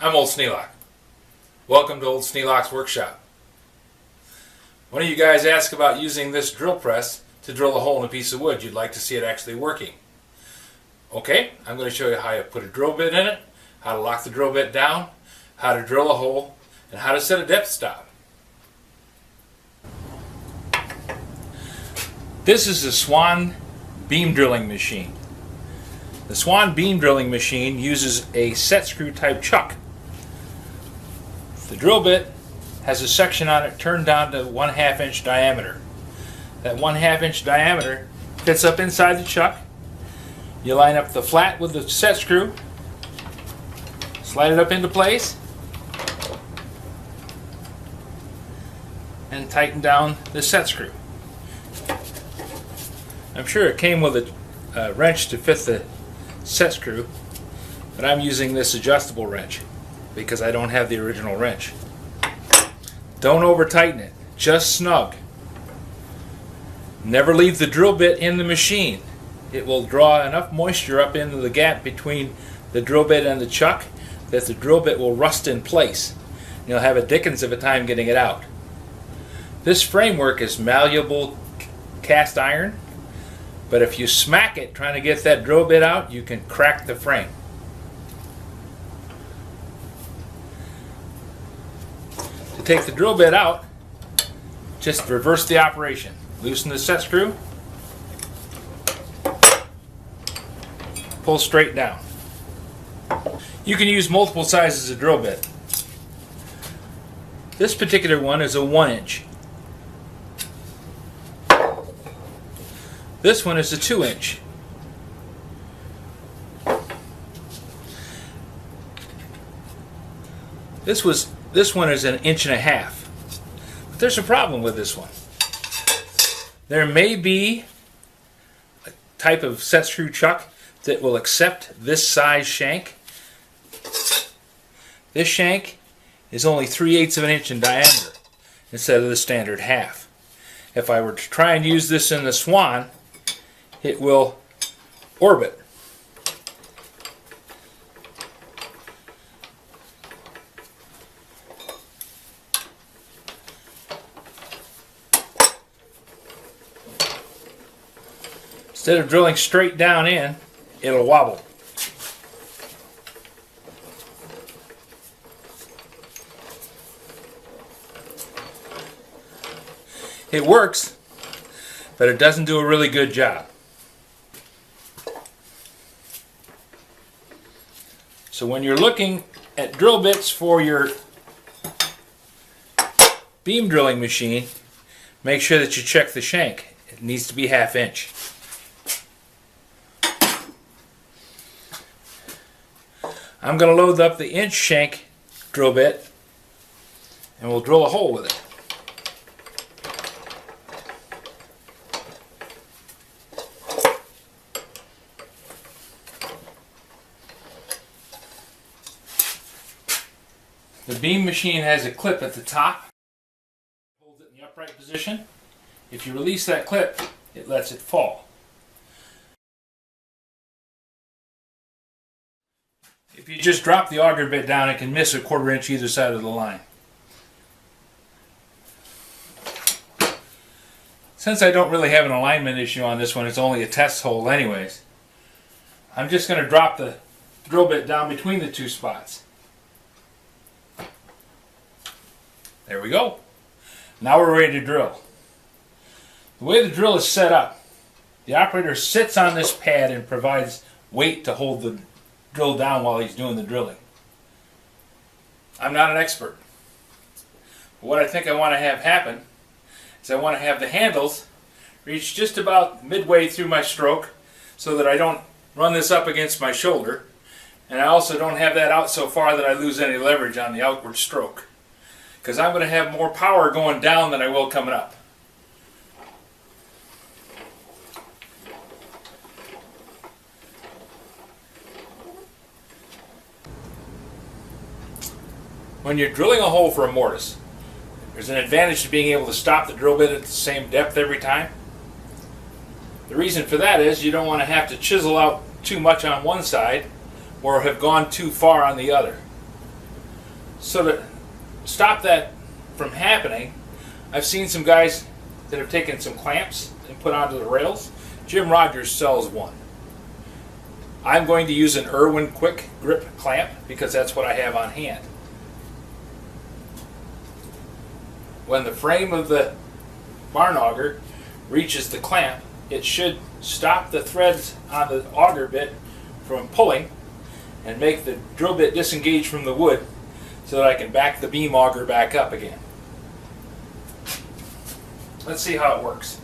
I'm Old Sneelock. Welcome to Old Sneelock's workshop. One of you guys asked about using this drill press to drill a hole in a piece of wood. You'd like to see it actually working. Okay, I'm going to show you how to put a drill bit in it, how to lock the drill bit down, how to drill a hole, and how to set a depth stop. This is the Swan beam drilling machine. The Swan beam drilling machine uses a set screw type chuck. The drill bit has a section on it turned down to 1/2 inch diameter. That 1/2 inch diameter fits up inside the chuck. You line up the flat with the set screw, slide it up into place, and tighten down the set screw. I'm sure it came with a wrench to fit the set screw, but I'm using this adjustable wrench because I don't have the original wrench. Don't over tighten it, just snug. Never leave the drill bit in the machine. It will draw enough moisture up into the gap between the drill bit and the chuck that the drill bit will rust in place. You'll have a dickens of a time getting it out. This framework is malleable cast iron, but if you smack it trying to get that drill bit out, you can crack the frame. To take the drill bit out, just reverse the operation. Loosen the set screw, pull straight down. You can use multiple sizes of drill bit. This particular one is a 1 inch. This one is a 2 inch. This one is 1.5 inches. But there's a problem with this one. There may be a type of set screw chuck that will accept this size shank. This shank is only 3/8 of an inch in diameter instead of the standard 1/2. If I were to try and use this in the Swan, it will orbit. Instead of drilling straight down in, it'll wobble. It works, but it doesn't do a really good job. So when you're looking at drill bits for your beam drilling machine, make sure that you check the shank. It needs to be 1/2 inch. I'm going to load up the inch shank drill bit and we'll drill a hole with it. The beam machine has a clip at the top, holds it in the upright position. If you release that clip, it lets it fall. If you just drop the auger bit down, it can miss 1/4 inch either side of the line. Since I don't really have an alignment issue on this one, it's only a test hole anyways, I'm just going to drop the drill bit down between the two spots. There we go. Now we're ready to drill. The way the drill is set up, the operator sits on this pad and provides weight to hold the drill down while he's doing the drilling. I'm not an expert. But what I think I want to have happen is I want to have the handles reach just about midway through my stroke so that I don't run this up against my shoulder, and I also don't have that out so far that I lose any leverage on the outward stroke, because I'm going to have more power going down than I will coming up. When you're drilling a hole for a mortise, there's an advantage to being able to stop the drill bit at the same depth every time. The reason for that is you don't want to have to chisel out too much on one side or have gone too far on the other. So to stop that from happening, I've seen some guys that have taken some clamps and put onto the rails. Jim Rogers sells one. I'm going to use an Irwin quick grip clamp because that's what I have on hand. When the frame of the barn auger reaches the clamp, it should stop the threads on the auger bit from pulling and make the drill bit disengage from the wood so that I can back the beam auger back up again. Let's see how it works.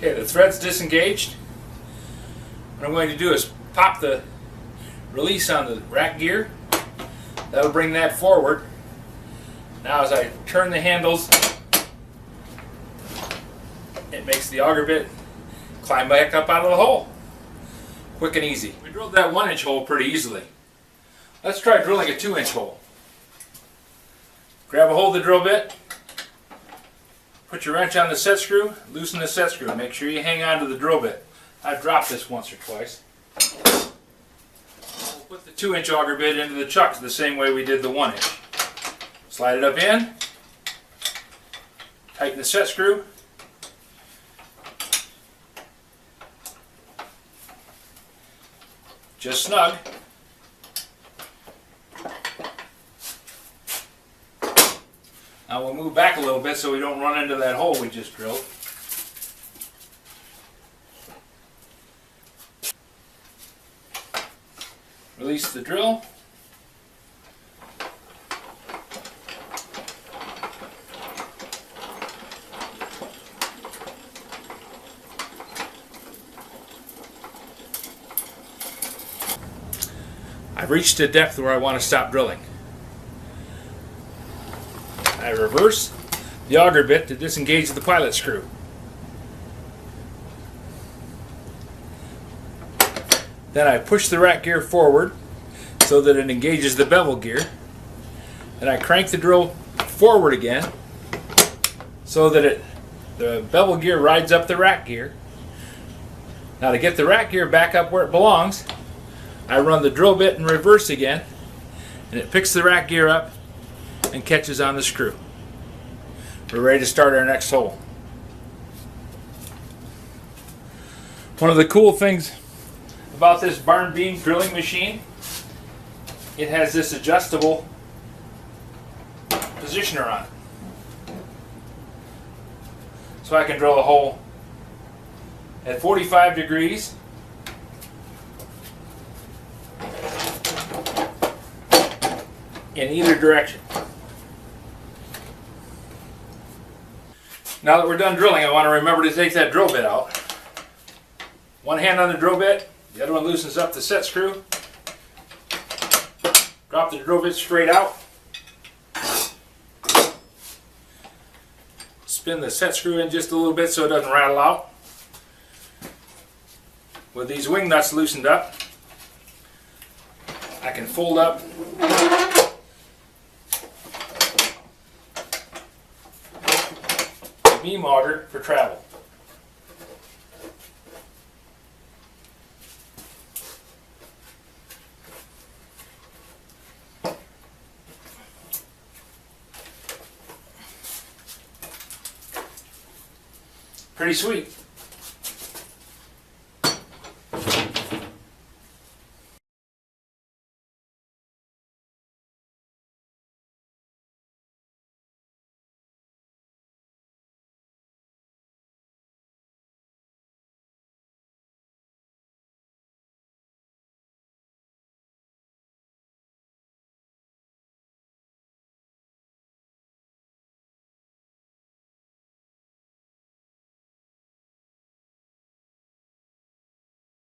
Okay, the thread's disengaged. What I'm going to do is pop the release on the rack gear. That'll bring that forward. Now as I turn the handles, it makes the auger bit climb back up out of the hole. Quick and easy. We drilled that 1-inch hole pretty easily. Let's try drilling a 2-inch hole. Grab a hold of the drill bit. Put your wrench on the set screw, loosen the set screw. Make sure you hang on to the drill bit. I've dropped this once or twice. We'll put the 2-inch auger bit into the chuck the same way we did the 1-inch. Slide it up in, tighten the set screw, just snug. Now we'll move back a little bit so we don't run into that hole we just drilled. Release the drill. I've reached a depth where I want to stop drilling. I reverse the auger bit to disengage the pilot screw. Then I push the rack gear forward so that it engages the bevel gear. Then I crank the drill forward again so that the bevel gear rides up the rack gear. Now to get the rack gear back up where it belongs, I run the drill bit in reverse again, and it picks the rack gear up and catches on the screw. We're ready to start our next hole. One of the cool things about this barn beam drilling machine, it has this adjustable positioner on it. So I can drill a hole at 45 degrees in either direction. Now that we're done drilling, I want to remember to take that drill bit out. One hand on the drill bit, the other one loosens up the set screw. Drop the drill bit straight out. Spin the set screw in just a little bit so it doesn't rattle out. With these wing nuts loosened up, I can fold up the beam auger for travel. Pretty sweet.